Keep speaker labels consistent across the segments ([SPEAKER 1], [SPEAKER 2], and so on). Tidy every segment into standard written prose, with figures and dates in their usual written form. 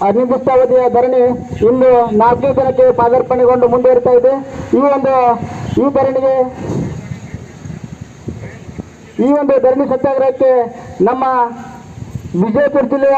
[SPEAKER 1] ಅನಿರ್ದಿಷ್ಟಾವಧಿಯ ಧರಣಿ ಇಂದು 4ನೇ ದಿನಕ್ಕೆ ಪಾದಾರ್ಪಣೆಗೊಂಡು ಮುಂದುವರಿತಾ ಇದೆ. ಈ ಒಂದು ಧರಣಿ ಸತ್ಯಾಗ್ರಹಕ್ಕೆ ನಮ್ಮ ವಿಜಯಪುರ ಜಿಲ್ಲೆಯ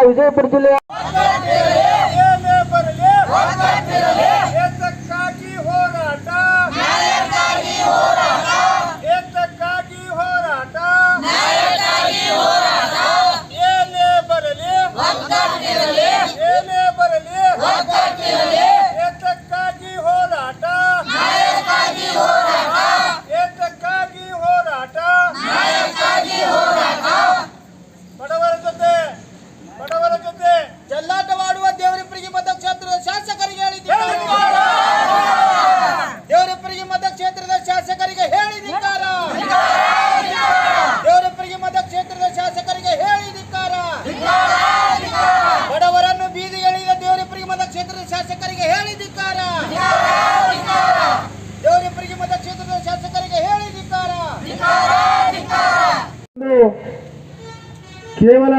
[SPEAKER 2] ಕೇವಲ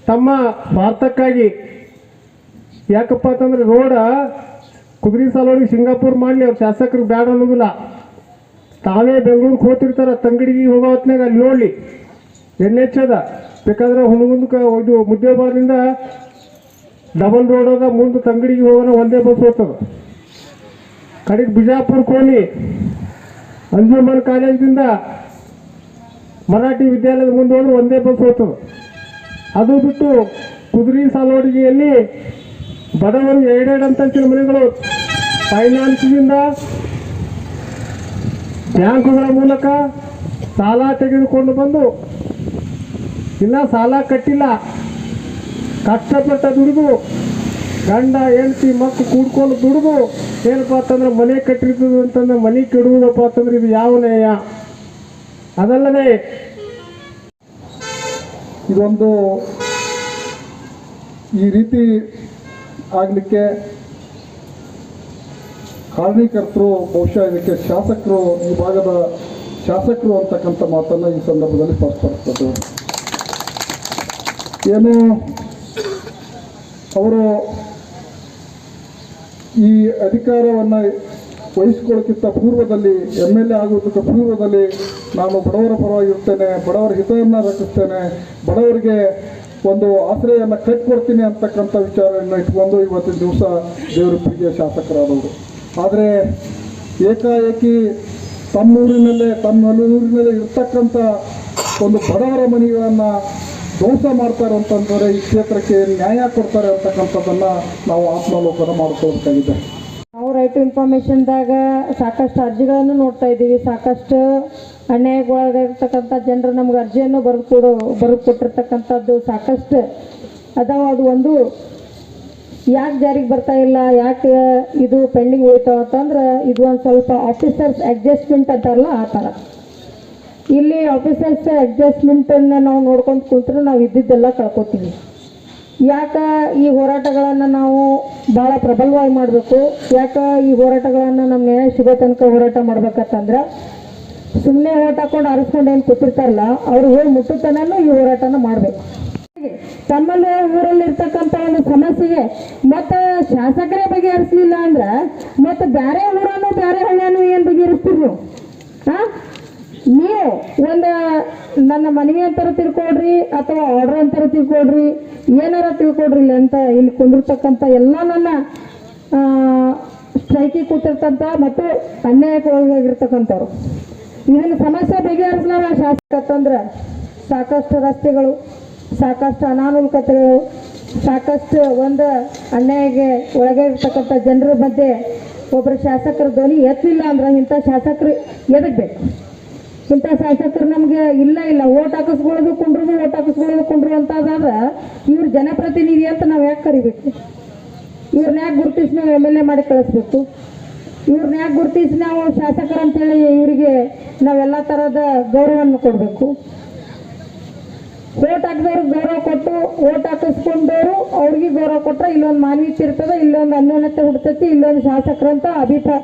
[SPEAKER 2] ತಮ್ಮ ಸ್ವಾರ್ಥಕ್ಕಾಗಿ ಯಾಕಪ್ಪ ಅಂತಂದ್ರೆ ರೋಡ ಕುದುರೆ ಸಾಲೋಡಿ ಸಿಂಗಾಪುರ್ ಮಾಡಲಿ ಅವ್ರ ಶಾಸಕರು ಬ್ಯಾಡ ಅನ್ನೋದಿಲ್ಲ. ತಾವೇ ಬೆಂಗಳೂರಿಗೆ ಹೋಗ್ತಿರ್ತಾರೆ, ತಂಗಡಿಗೆ ಹೋಗೋ ಹೊತ್ನಾಗ ಅಲ್ಲಿ ನೋಡಲಿ NH ಅದ, ಬೇಕಾದ್ರೆ ಹುಣಗುಂದಕ್ಕೆ ಇದು ಮುದ್ದೇಬಾರದಿಂದ ಡಬಲ್ ರೋಡ್ ಅದ, ಮುಂದೆ ತಂಗಡಿಗೆ ಹೋಗೋಣ ಒಂದೇ ಬಸ್ ಹೋಗ್ತದೆ. ಕಡೆಗೆ ಬಿಜಾಪುರಕ್ಕೆ ಹೋಗಿ ಅಂಜುಮನ್ ಕಾಲೇಜಿಂದ ಮರಾಠಿ ವಿದ್ಯಾಲಯದ ಮುಂದೆ ಹೋದ್ರೆ ಒಂದೇ ಬಸ್ ಹೋಗ್ತದೆ. ಅದು ಬಿಟ್ಟು ಕುದುರೆ ಸಾಲೋಡಿಗೆಯಲ್ಲಿ ಬಡವರು ಎರಡೆರಡು ಅಂತಸ್ತಿನ ಮನೆಗಳು ಫೈನಾನ್ಸಿನಿಂದ ಬ್ಯಾಂಕುಗಳ ಮೂಲಕ ಸಾಲ ತೆಗೆದುಕೊಂಡು ಬಂದು ಇಲ್ಲ ಸಾಲ ಕಟ್ಟಿಲ್ಲ, ಕಷ್ಟಪಟ್ಟ ದುಡಿದು ಗಂಡ ಹೆಂಡತಿ ಮಕ್ಕಳು ಕೂಡ್ಕೊಂಡು ದುಡಿದು ಏನಪ್ಪ ಅಂತಂದ್ರೆ ಮನೆ ಕಟ್ಟಿರ್ತದೆ ಅಂತಂದ್ರೆ ಮನೆ ಕೆಡುವುದಪ್ಪ ಅಂತಂದ್ರೆ ಇದು ಯಾವ ನ್ಯಾಯ? ಅದಲ್ಲದೆ
[SPEAKER 3] ಇದೊಂದು ಈ ರೀತಿ ಆಗಲಿಕ್ಕೆ ಕಾರಣೀಕರ್ತರು ಬಹುಶಃ ಇದಕ್ಕೆ ಶಾಸಕರು, ಈ ಭಾಗದ ಶಾಸಕರು ಅಂತಕ್ಕಂಥ ಮಾತನ್ನು ಈ ಸಂದರ್ಭದಲ್ಲಿ ಸ್ಪಷ್ಟಪಡಿಸ್ತದೆ. ಏನು ಅವರು ಈ ಅಧಿಕಾರವನ್ನು ವಹಿಸಿಕೊಳ್ಳೋಕ್ಕಿಂತ ಪೂರ್ವದಲ್ಲಿ MLA ಆಗೋದಕ್ಕೆ ಪೂರ್ವದಲ್ಲಿ ನಾನು ಬಡವರ ಪರವಾಗಿರ್ತೇನೆ, ಬಡವರ ಹಿತವನ್ನು ರಕ್ಷಿಸ್ತೇನೆ, ಬಡವರಿಗೆ ಒಂದು ಆಶ್ರಯವನ್ನು ಕಟ್ಟಿಕೊಡ್ತೀನಿ ಅಂತಕ್ಕಂಥ ವಿಚಾರವನ್ನು ಇಟ್ಕೊಂಡು ಇವತ್ತಿನ ದಿವಸ ದೇವರಪ್ಪಗೆ ಶಾಸಕರಾದವರು. ಆದರೆ ಏಕಾಏಕಿ ತಮ್ಮೂರಿನಲ್ಲೇ ತಮ್ಮೂರಿನಲ್ಲೇ ಇರ್ತಕ್ಕಂಥ ಒಂದು ಬಡವರ ಮನೆಗಳನ್ನು ಧ್ವಂಸ ಮಾಡ್ತಾರೆ ಅಂತಂದರೆ ಈ ಕ್ಷೇತ್ರಕ್ಕೆ ನ್ಯಾಯ ಕೊಡ್ತಾರೆ ಅಂತಕ್ಕಂಥದ್ದನ್ನು ನಾವು ಆತ್ಮಾವಲೋಕನ ಮಾಡ್ಕೊಳ್ಬೇಕಾಗಿದೆ.
[SPEAKER 4] ನಾವು ರೈಟ್ ಟು ಇನ್ಫಾರ್ಮೇಷನ್ದಾಗ ಸಾಕಷ್ಟು ಅರ್ಜಿಗಳನ್ನು ನೋಡ್ತಾ ಇದ್ದೀವಿ. ಸಾಕಷ್ಟು ಅನ್ಯಾಯಗೊಳಗಾಗಿರ್ತಕ್ಕಂಥ ಜನರು ನಮ್ಗೆ ಅರ್ಜಿಯನ್ನು ಬರೆದು ಕೊಟ್ಟಿರ್ತಕ್ಕಂಥದ್ದು ಸಾಕಷ್ಟು ಅದಾವ. ಅದು ಒಂದು ಯಾಕೆ ಜಾರಿಗೆ ಬರ್ತಾ ಇಲ್ಲ, ಯಾಕೆ ಇದು ಪೆಂಡಿಂಗ್ ಹೋಯ್ತಾವ ಅಂತಂದ್ರೆ ಇದು ಒಂದು ಸ್ವಲ್ಪ ಆಫೀಸರ್ಸ್ ಅಡ್ಜಸ್ಟ್ಮೆಂಟ್ ಅಂತಾರಲ್ಲ ಆ ಥರ. ಇಲ್ಲಿ ಆಫೀಸರ್ಸ್ ಅಡ್ಜಸ್ಟ್ಮೆಂಟನ್ನು ನಾವು ನೋಡ್ಕೊಂಡು ಕೂತ್ರೆ ನಾವು ಇದ್ದಿದ್ದೆಲ್ಲ ಕಳ್ಕೊತೀವಿ. ಯಾಕೆ ಈ ಹೋರಾಟಗಳನ್ನು ನಾವು ಭಾಳ ಪ್ರಬಲವಾಗಿ ಮಾಡಬೇಕು, ಯಾಕೆ ಈ ಹೋರಾಟಗಳನ್ನು ನಮ್ಮ ನ್ಯಾಯ ಸಿಗೋ ತನಕ ಹೋರಾಟ ಮಾಡ್ಬೇಕಂತಂದ್ರೆ ಸುಮ್ಮನೆ ಓಟ್ ಹಾಕೊಂಡು ಅರಸ್ಕೊಂಡು ಏನು ಕೂತಿರ್ತಾರಲ್ಲ ಅವ್ರು ಹೋಗಿ ಮುಟ್ಟುತನೂ ಈ ಹೋರಾಟನ ಮಾಡಬೇಕು. ತಮ್ಮಲ್ಲಿ ಊರಲ್ಲಿರ್ತಕ್ಕಂಥ ಒಂದು ಸಮಸ್ಯೆಗೆ ಮತ್ತು ಶಾಸಕರೇ ಬಗೆಹರಿಸಲಿಲ್ಲ ಅಂದ್ರೆ ಮತ್ತು ಬೇರೆ ಊರನ್ನು ಬೇರೆ ಹಳ್ಳಿಯನ್ನು ಏನು ಬಗೆಹರಿಸ್ತೀರಿ ನೀವು? ನೀವು ಒಂದು ನನ್ನ ಮನವಿ ಅಂತಾರ ತಿಳ್ಕೊಡ್ರಿ ಅಥವಾ ಆರ್ಡರ್ ಅಂತಾರ ತಿಳ್ಕೊಡ್ರಿ, ಏನಾರ ತಿಳ್ಕೊಡ್ರಿ ಅಂತ ಇಲ್ಲಿ ಕುಂದಿರ್ತಕ್ಕಂಥ ಎಲ್ಲ ನನ್ನ ಸ್ಟ್ರೈಕಿಗೆ ಕೂತಿರ್ತಂಥ ಮತ್ತು ಅನ್ಯಾಯಕ್ಕೆ ಒಳಗಾಗಿರ್ತಕ್ಕಂಥವ್ರು ಇದನ್ನು ಸಮಸ್ಯೆ ಬಗೆಹರಿಸಲಾರ ಶಾಸಕ ಅಂತಂದ್ರೆ ಸಾಕಷ್ಟು ರಸ್ತೆಗಳು, ಸಾಕಷ್ಟು ಅನಾನುಕೂಲತೆಗಳು, ಸಾಕಷ್ಟು ಒಂದು ಅನ್ಯಾಯಕ್ಕೆ ಒಳಗಾಗಿರ್ತಕ್ಕಂಥ ಜನರ ಮಧ್ಯೆ ಒಬ್ಬರು ಶಾಸಕರ ಧ್ವನಿ ಎತ್ತಲಿಲ್ಲ ಅಂದ್ರೆ ಇಂಥ ಶಾಸಕರು ಎದಕ್ಕೆ ಬೇಕು? ಇಂಥ ಶಾಸಕರು ನಮಗೆ ಇಲ್ಲ ಓಟ್ ಹಾಕಿಸ್ಕೊಳ್ಳೋದು ಕುಂಡ್ರು ಅಂತಂದ್ರೆ ಇವ್ರು ಜನಪ್ರತಿನಿಧಿ ಅಂತ ನಾವು ಯಾಕೆ ಕರಿಬೇಕು? ಇವ್ರನ್ನ ಯಾಕೆ ಗುರುತಿಸಿ ನಾವು MLA ಮಾಡಿ ಕಳಿಸ್ಬೇಕು? ಇವ್ರನ್ನ ಯಾಕೆ ಗುರುತಿಸಿ ನಾವು ಶಾಸಕರು ಅಂತೇಳಿ ಇವರಿಗೆ ನಾವೆಲ್ಲ ಥರದ ಗೌರವವನ್ನು ಕೊಡಬೇಕು? ಓಟ್ ಹಾಕಿದವ್ರಿಗೆ ಗೌರವ ಕೊಟ್ಟು ಓಟ್ ಹಾಕಿಸ್ಕೊಂಡವರು ಅವ್ರಿಗೆ ಗೌರವ ಕೊಟ್ಟರೆ ಇಲ್ಲೊಂದು ಮಾನವೀಯತೆ ಇರ್ತದೆ, ಇಲ್ಲೊಂದು ಅನ್ಯೋನ್ಯತೆ ಹುಡ್ತೈತಿ, ಇಲ್ಲೊಂದು ಶಾಸಕರಂತ ಅಭಿಪ್ರಾಯ